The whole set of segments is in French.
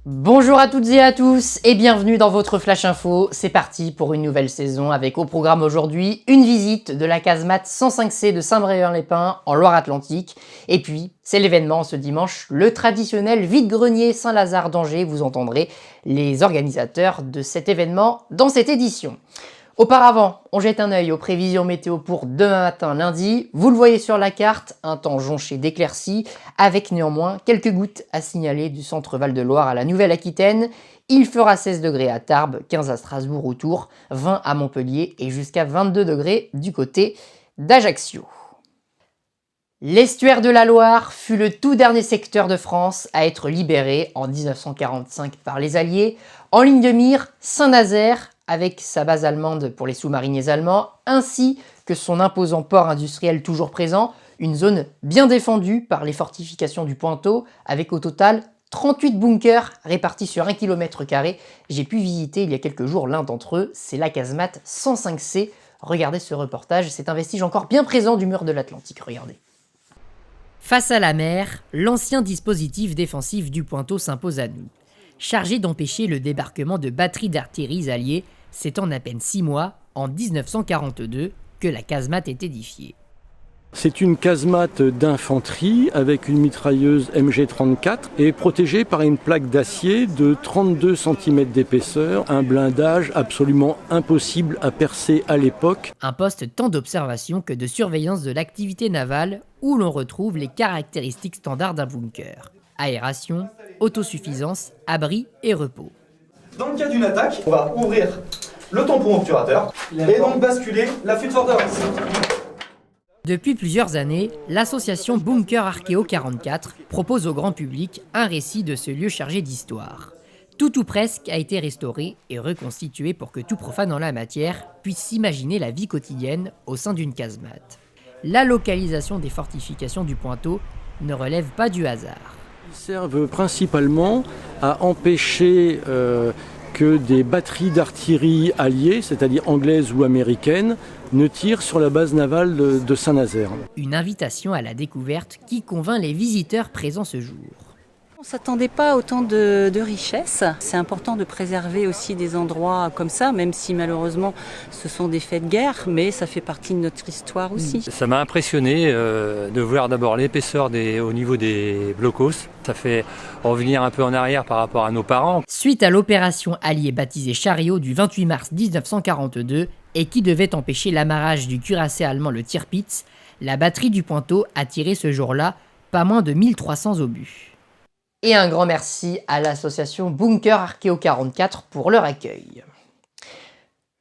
Bonjour à toutes et à tous et bienvenue dans votre Flash Info. C'est parti pour une nouvelle saison avec au programme aujourd'hui une visite de la casemate 105C de Saint-Brévin-les-Pins en Loire-Atlantique. Et puis, c'est l'événement ce dimanche, le traditionnel vide-grenier Saint-Lazare d'Angers. Vous entendrez les organisateurs de cet événement dans cette édition. Auparavant, on jette un œil aux prévisions météo pour demain matin lundi. Vous le voyez sur la carte, un temps jonché d'éclaircies, avec néanmoins quelques gouttes à signaler du centre Val-de-Loire à la Nouvelle-Aquitaine. Il fera 16 degrés à Tarbes, 15 à Strasbourg autour, 20 à Montpellier et jusqu'à 22 degrés du côté d'Ajaccio. L'estuaire de la Loire fut le tout dernier secteur de France à être libéré en 1945 par les Alliés. En ligne de mire, Saint-Nazaire, avec sa base allemande pour les sous-mariniers allemands, ainsi que son imposant port industriel toujours présent, une zone bien défendue par les fortifications du Pointeau, avec au total 38 bunkers répartis sur 1 km². J'ai pu visiter il y a quelques jours l'un d'entre eux, c'est la casemate 105C. Regardez ce reportage, c'est un vestige encore bien présent du mur de l'Atlantique, regardez. Face à la mer, l'ancien dispositif défensif du Pointeau s'impose à nous. Chargé d'empêcher le débarquement de batteries d'artillerie alliées, c'est en à peine 6 mois, en 1942, que la casemate est édifiée. C'est une casemate d'infanterie avec une mitrailleuse MG34 et protégée par une plaque d'acier de 32 cm d'épaisseur, un blindage absolument impossible à percer à l'époque. Un poste tant d'observation que de surveillance de l'activité navale où l'on retrouve les caractéristiques standards d'un bunker. Aération, autosuffisance, abri et repos. Dans le cas d'une attaque, on va ouvrir le tampon obturateur et donc basculer la fuite forteresse. Depuis plusieurs années, l'association Bunker Archéo 44 propose au grand public un récit de ce lieu chargé d'histoire. Tout ou presque a été restauré et reconstitué pour que tout profane en la matière puisse s'imaginer la vie quotidienne au sein d'une casemate. La localisation des fortifications du Pointeau ne relève pas du hasard. Ils servent principalement à empêcher que des batteries d'artillerie alliées, c'est-à-dire anglaises ou américaines, ne tirent sur la base navale de Saint-Nazaire. Une invitation à la découverte qui convainc les visiteurs présents ce jour. On ne s'attendait pas à autant de richesses. C'est important de préserver aussi des endroits comme ça, même si malheureusement ce sont des faits de guerre, mais ça fait partie de notre histoire aussi. Ça m'a impressionné de voir d'abord l'épaisseur au niveau des blocos. Ça fait revenir un peu en arrière par rapport à nos parents. Suite à l'opération alliée baptisée Chariot du 28 mars 1942 et qui devait empêcher l'amarrage du cuirassé allemand le Tirpitz, la batterie du Pointeau a tiré ce jour-là pas moins de 1300 obus. Et un grand merci à l'association Bunker Archéo 44 pour leur accueil.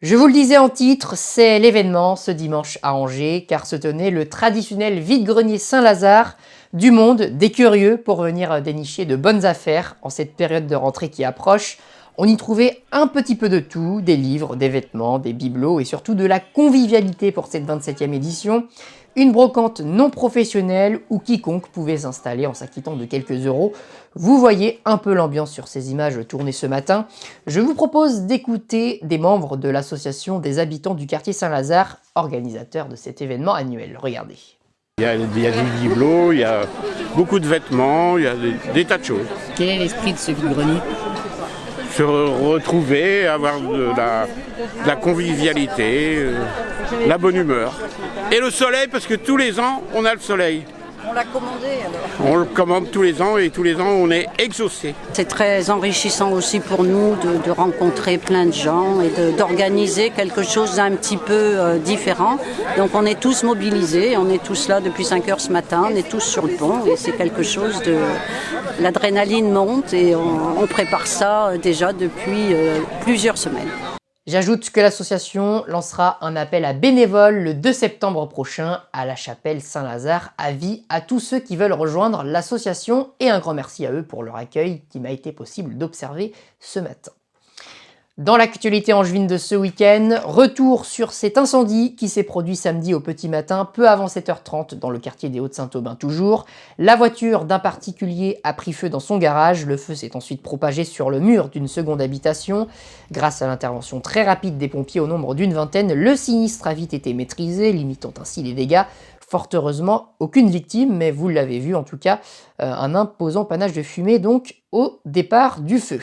Je vous le disais en titre, c'est l'événement ce dimanche à Angers, car se tenait le traditionnel vide-grenier Saint-Lazare du monde des curieux pour venir dénicher de bonnes affaires en cette période de rentrée qui approche. On y trouvait un petit peu de tout, des livres, des vêtements, des bibelots et surtout de la convivialité pour cette 27e édition. Une brocante non professionnelle où quiconque pouvait s'installer en s'acquittant de quelques euros. Vous voyez un peu l'ambiance sur ces images tournées ce matin. Je vous propose d'écouter des membres de l'association des habitants du quartier Saint-Lazare, organisateur de cet événement annuel. Regardez. Il y a des bibelots, il y a beaucoup de vêtements, il y a des tas de choses. Quel est l'esprit de ce vide-grenier ? Se retrouver, avoir de la convivialité, la bonne humeur. Et le soleil, parce que tous les ans, on a le soleil. On l'a commandé alors. On le commande tous les ans et tous les ans, on est exaucé. C'est très enrichissant aussi pour nous de rencontrer plein de gens et d'organiser quelque chose d'un petit peu différent. Donc on est tous mobilisés, on est tous là depuis 5 heures ce matin, on est tous sur le pont et c'est quelque chose de... L'adrénaline monte et on prépare ça déjà depuis plusieurs semaines. J'ajoute que l'association lancera un appel à bénévoles le 2 septembre prochain à la chapelle Saint-Lazare. Avis à tous ceux qui veulent rejoindre l'association et un grand merci à eux pour leur accueil qui m'a été possible d'observer ce matin. Dans l'actualité angevine de ce week-end, retour sur cet incendie qui s'est produit samedi au petit matin, peu avant 7h30 dans le quartier des Hauts-de-Saint-Aubin toujours. La voiture d'un particulier a pris feu dans son garage, le feu s'est ensuite propagé sur le mur d'une seconde habitation. Grâce à l'intervention très rapide des pompiers au nombre d'une vingtaine, le sinistre a vite été maîtrisé, limitant ainsi les dégâts. Fort heureusement, aucune victime, mais vous l'avez vu en tout cas, un imposant panache de fumée donc au départ du feu.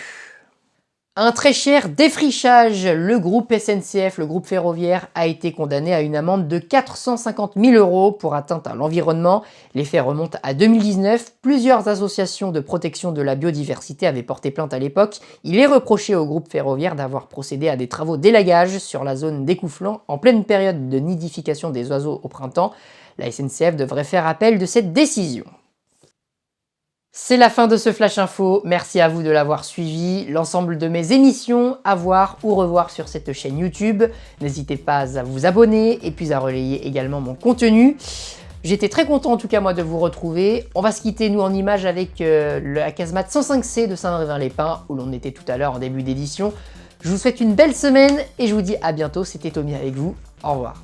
Un très cher défrichage, le groupe SNCF, le groupe ferroviaire, a été condamné à une amende de 450 000 € pour atteinte à l'environnement. Les faits remontent à 2019. Plusieurs associations de protection de la biodiversité avaient porté plainte à l'époque. Il est reproché au groupe ferroviaire d'avoir procédé à des travaux d'élagage sur la zone d'Écouflant en pleine période de nidification des oiseaux au printemps. La SNCF devrait faire appel de cette décision. C'est la fin de ce Flash Info, merci à vous de l'avoir suivi. L'ensemble de mes émissions à voir ou revoir sur cette chaîne YouTube. N'hésitez pas à vous abonner et puis à relayer également mon contenu. J'étais très content en tout cas moi de vous retrouver. On va se quitter nous en images avec la casemate 105C de Saint-Brévin-les-Pins où l'on était tout à l'heure en début d'édition. Je vous souhaite une belle semaine et je vous dis à bientôt. C'était Tommy avec vous, au revoir.